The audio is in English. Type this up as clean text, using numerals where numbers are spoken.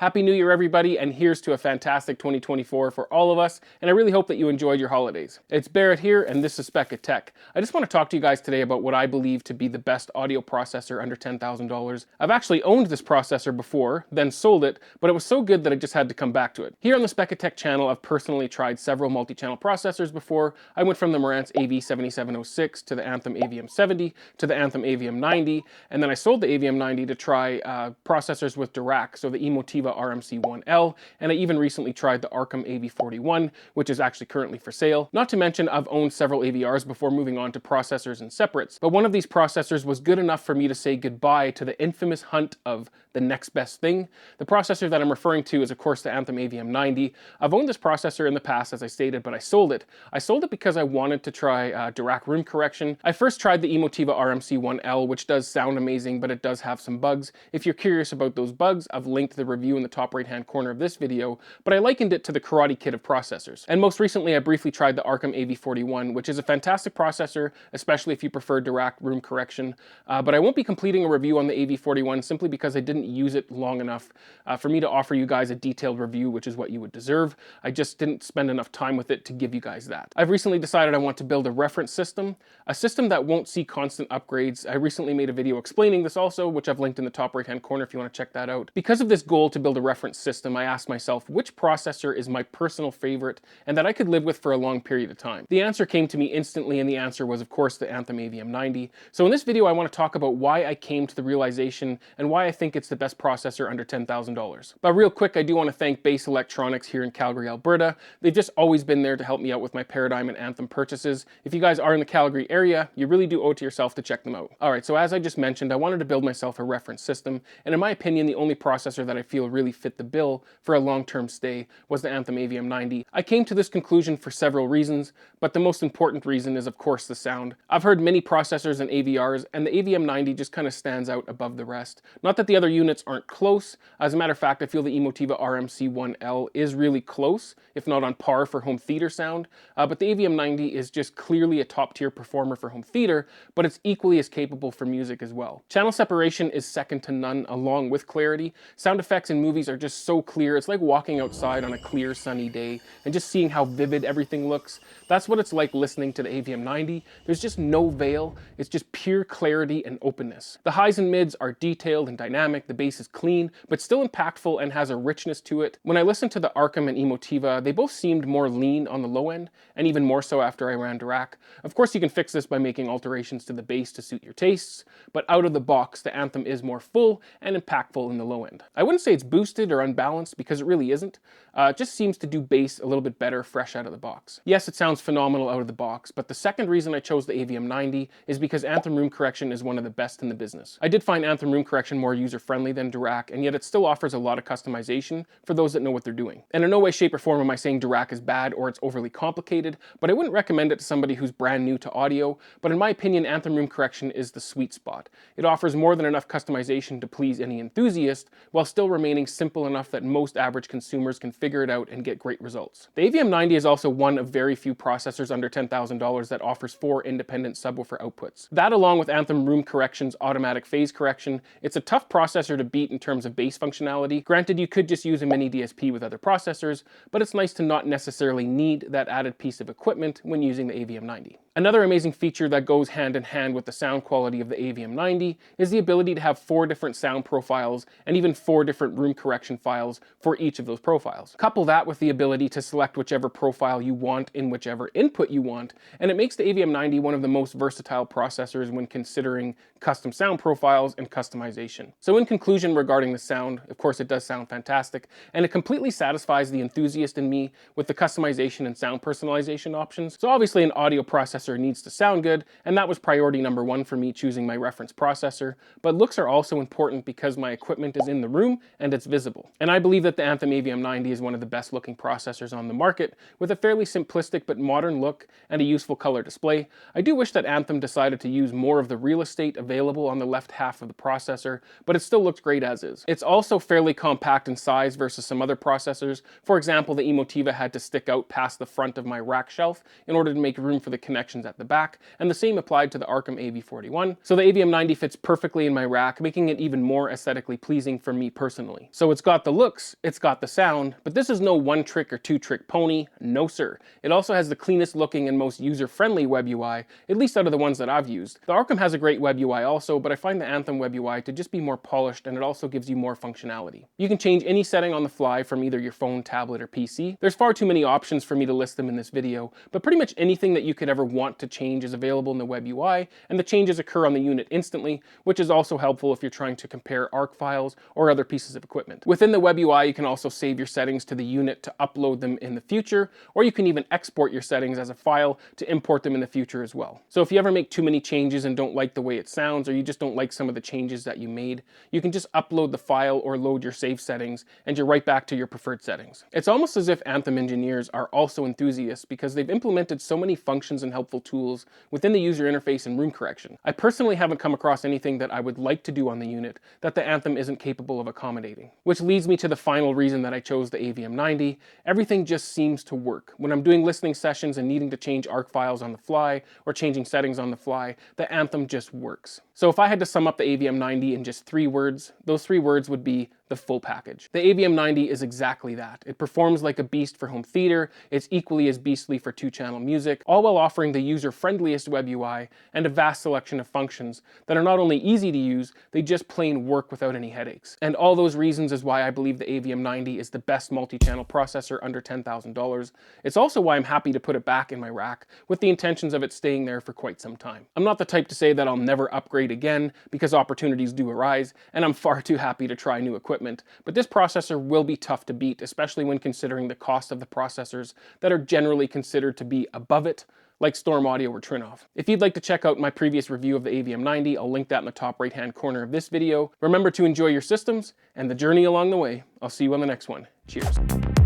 Happy New Year, everybody, and here's to a fantastic 2024 for all of us, and I really hope that you enjoyed your holidays. It's Barrett here, and this is Spec of Tech. I just want to talk to you guys today about what I believe to be the best audio processor under $10,000. I've actually owned this processor before, then sold it, but it was so good that I just had to come back to it. Here on the Spec of Tech channel, I've personally tried several multi-channel processors before. I went from the Marantz AV7706 to the Anthem AVM70 to the Anthem AVM90, and then I sold the AVM90 to try processors with Dirac, so the Movavi RMC1L, and I even recently tried the Arkham AV41, which is actually currently for sale. Not to mention, I've owned several AVRs before moving on to processors and separates, but one of these processors was good enough for me to say goodbye to the infamous hunt of the next best thing. The processor that I'm referring to is, of course, the Anthem AVM90. I've owned this processor in the past, as I stated, but I sold it. I sold it because I wanted to try Dirac room correction. I first tried the Movavi RMC1L, which does sound amazing, but it does have some bugs. If you're curious about those bugs, I've linked the review in the top right-hand corner of this video, but I likened it to the Karate Kid of processors. And most recently, I briefly tried the Arkham AV41, which is a fantastic processor, especially if you prefer Dirac room correction. But I won't be completing a review on the AV41 simply because I didn't use it long enough for me to offer you guys a detailed review, which is what you would deserve. I just didn't spend enough time with it to give you guys that. I've recently decided I want to build a reference system, a system that won't see constant upgrades. I recently made a video explaining this also, which I've linked in the top right-hand corner if you want to check that out. Because of this goal to build a reference system, I asked myself which processor is my personal favorite and that I could live with for a long period of time. The answer came to me instantly, and the answer was, of course, the Anthem AVM90. So in this video, I want to talk about why I came to the realization and why I think it's the best processor under $10,000. But real quick, I do want to thank Base Electronics here in Calgary, Alberta. They've just always been there to help me out with my Paradigm and Anthem purchases. If you guys are in the Calgary area, you really do owe it to yourself to check them out. Alright, so as I just mentioned, I wanted to build myself a reference system, and in my opinion, the only processor that I feel really fit the bill for a long-term stay was the Anthem AVM90. I came to this conclusion for several reasons, but the most important reason is, of course, the sound. I've heard many processors and AVRs, and the AVM90 just kind of stands out above the rest. Not that the other units aren't close. As a matter of fact, I feel the Movavi RMC1L is really close, if not on par for home theater sound, but the AVM90 is just clearly a top-tier performer for home theater, but it's equally as capable for music as well. Channel separation is second to none, along with clarity. Sound effects in movies are just so clear. It's like walking outside on a clear, sunny day and just seeing how vivid everything looks. That's what it's like listening to the AVM90. There's just no veil. It's just pure clarity and openness. The highs and mids are detailed and dynamic. The bass is clean, but still impactful and has a richness to it. When I listened to the Arkham and Movavi, they both seemed more lean on the low end, and even more so after I ran Dirac. Of course, you can fix this by making alterations to the bass to suit your tastes, but out of the box, the Anthem is more full and impactful in the low end. I wouldn't say it's boosted or unbalanced, because it really isn't. It just seems to do bass a little bit better fresh out of the box. Yes, it sounds phenomenal out of the box, but the second reason I chose the AVM90 is because Anthem room correction is one of the best in the business. I did find Anthem room correction more user-friendly than Dirac, and yet it still offers a lot of customization for those that know what they're doing. And in no way, shape, or form am I saying Dirac is bad or it's overly complicated, but I wouldn't recommend it to somebody who's brand new to audio. But in my opinion, Anthem room correction is the sweet spot. It offers more than enough customization to please any enthusiast, while still remaining simple enough that most average consumers can figure it out and get great results. The AVM90 is also one of very few processors under $10,000 that offers 4 independent subwoofer outputs. That, along with Anthem room correction's automatic phase correction, it's a tough processor to beat in terms of bass functionality. Granted, you could just use a mini DSP with other processors, but it's nice to not necessarily need that added piece of equipment when using the AVM90. Another amazing feature that goes hand in hand with the sound quality of the AVM90 is the ability to have 4 different sound profiles and even 4 different room correction files for each of those profiles. Couple that with the ability to select whichever profile you want in whichever input you want, and it makes the AVM90 one of the most versatile processors when considering custom sound profiles and customization. So in conclusion regarding the sound, of course it does sound fantastic, and it completely satisfies the enthusiast in me with the customization and sound personalization options. So obviously an audio processor needs to sound good, and that was priority number 1 for me choosing my reference processor, but looks are also important because my equipment is in the room and it's visible. And I believe that the Anthem AVM90 is one of the best looking processors on the market, with a fairly simplistic but modern look and a useful color display. I do wish that Anthem decided to use more of the real estate available on the left half of the processor, but it still looks great as is. It's also fairly compact in size versus some other processors. For example, the Movavi had to stick out past the front of my rack shelf in order to make room for the connection sections at the back, and the same applied to the Arkham AV41. So the AVM90 fits perfectly in my rack, making it even more aesthetically pleasing for me personally. So it's got the looks, it's got the sound, but this is no one trick or two trick pony, no sir. It also has the cleanest looking and most user-friendly web UI, at least out of the ones that I've used. The Arkham has a great web UI also, but I find the Anthem web UI to just be more polished, and it also gives you more functionality. You can change any setting on the fly from either your phone, tablet, or PC. There's far too many options for me to list them in this video, but pretty much anything that you could ever want to change is available in the web UI, and the changes occur on the unit instantly, which is also helpful if you're trying to compare ARC files or other pieces of equipment. Within the web UI, you can also save your settings to the unit to upload them in the future, or you can even export your settings as a file to import them in the future as well. So if you ever make too many changes and don't like the way it sounds, or you just don't like some of the changes that you made, you can just upload the file or load your save settings, and you're right back to your preferred settings. It's almost as if Anthem engineers are also enthusiasts because they've implemented so many functions and helpful tools within the user interface and room correction. I personally haven't come across anything that I would like to do on the unit that the Anthem isn't capable of accommodating. Which leads me to the final reason that I chose the AVM90. Everything just seems to work. When I'm doing listening sessions and needing to change ARC files on the fly or changing settings on the fly, the Anthem just works. So if I had to sum up the AVM90 in just 3 words, those 3 words would be the full package. The AVM90 is exactly that. It performs like a beast for home theater, it's equally as beastly for 2-channel music, all while offering the user-friendliest web UI and a vast selection of functions that are not only easy to use, they just plain work without any headaches. And all those reasons is why I believe the AVM90 is the best multi-channel processor under $10,000. It's also why I'm happy to put it back in my rack, with the intentions of it staying there for quite some time. I'm not the type to say that I'll never upgrade again, because opportunities do arise, and I'm far too happy to try new equipment, but this processor will be tough to beat, especially when considering the cost of the processors that are generally considered to be above it, like Storm Audio or Trinnov. If you'd like to check out my previous review of the AVM90, I'll link that in the top right-hand corner of this video. Remember to enjoy your systems and the journey along the way. I'll see you on the next one. Cheers.